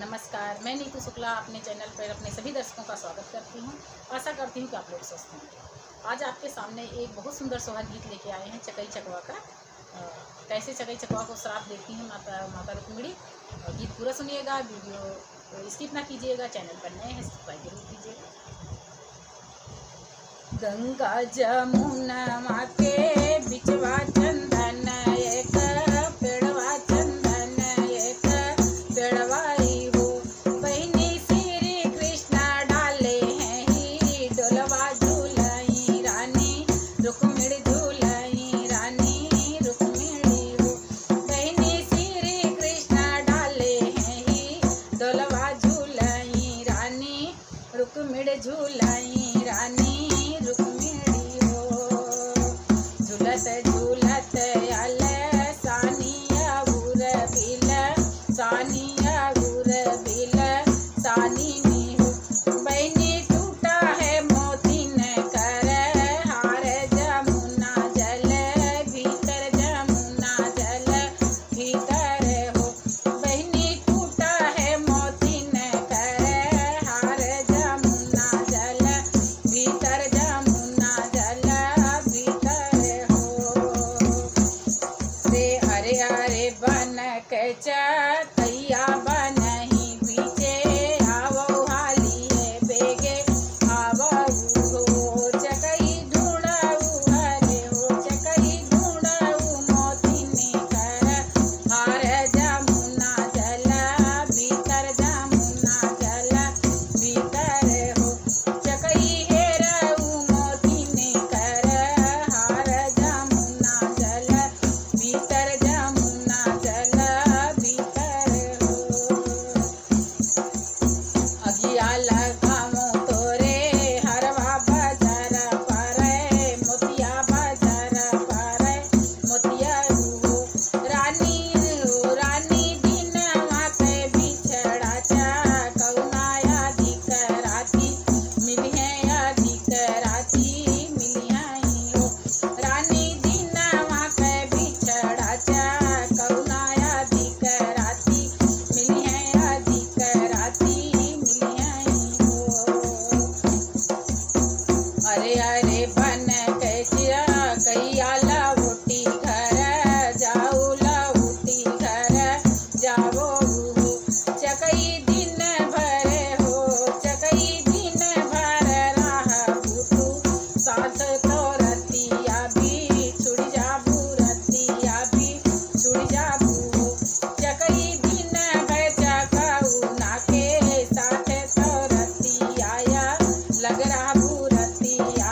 नमस्कार, मैं नीतू शुक्ला अपने चैनल पर अपने सभी दर्शकों का स्वागत करती हूँ। आशा करती हूँ कि आप लोग स्वस्थ होंगे। आज आपके सामने एक बहुत सुंदर सोहर गीत लेके आए हैं चकई चकवा का। कैसे चकई चकवा को श्राप देती हैं माता रुक्मिणी। गीत पूरा सुनिएगा, वीडियो स्किप ना कीजिएगा। चैनल पर नए हैं सब्सक्राइब जरूर कीजिएगा। गंगा जमुना के बिचवा चंदन एक पेड़वा चंदन एक पेड़वाई हो बहनी श्री कृष्ण डाले हैं ही डोलवा झूलाई रानी रुक्मिणी झूलाई रानी रुक्मिणी हो बहनी श्री कृष्ण डाले हैं ही डोलवा झूलाई रानी रुक्मिणी झूलाई रानी रुक्मिणी हो। झूलत झूलत आल सानिया उर बिल सानिया उर बिल सानी में हो बहनी टूटा है मोती न कर हार जमुना जल भीतर जमुना जल भीतर हो बहनी टूटा है मोती न कर हार जमुना जल भीतर जमुना जल भीतर हो रे हरे हरे बन के चकैया बनही बीचे आवो हाली है बेगे आवो हो चकई ढूंढऊ हरे हो चकई ढूंढऊ मोती ने कर हार जमुना जल भीतर जमुना जल भीतर हो चकई हेरऊ मोती ने कर हार जमुना जल भीतर जमुना जल भीतर हो अगिया लगामो तोरे हरवा बाजार पर मोतिया बाजार पर मोतिया हो रानी दिन माते बिछड़ा चा कौनाया अधिक राती मिलिए अधिक राती मिलियाई हो रानी दिन माते बिछड़ा चा कौनाया अधिक राती मिलिए अधिक राती मिलियाई हो अरे अरे बन के कैया लौटी घर जाऊ लौटी घर जाओ हो चकई दिन भर हो चकई दिन भर राह भूतू साथ तो रतिया भी छुड़ जाबू रतिया भी छुड़ जाबू हो चकई दिन भर चकाऊ नाके साथ तो रतिया लग रहा रतिया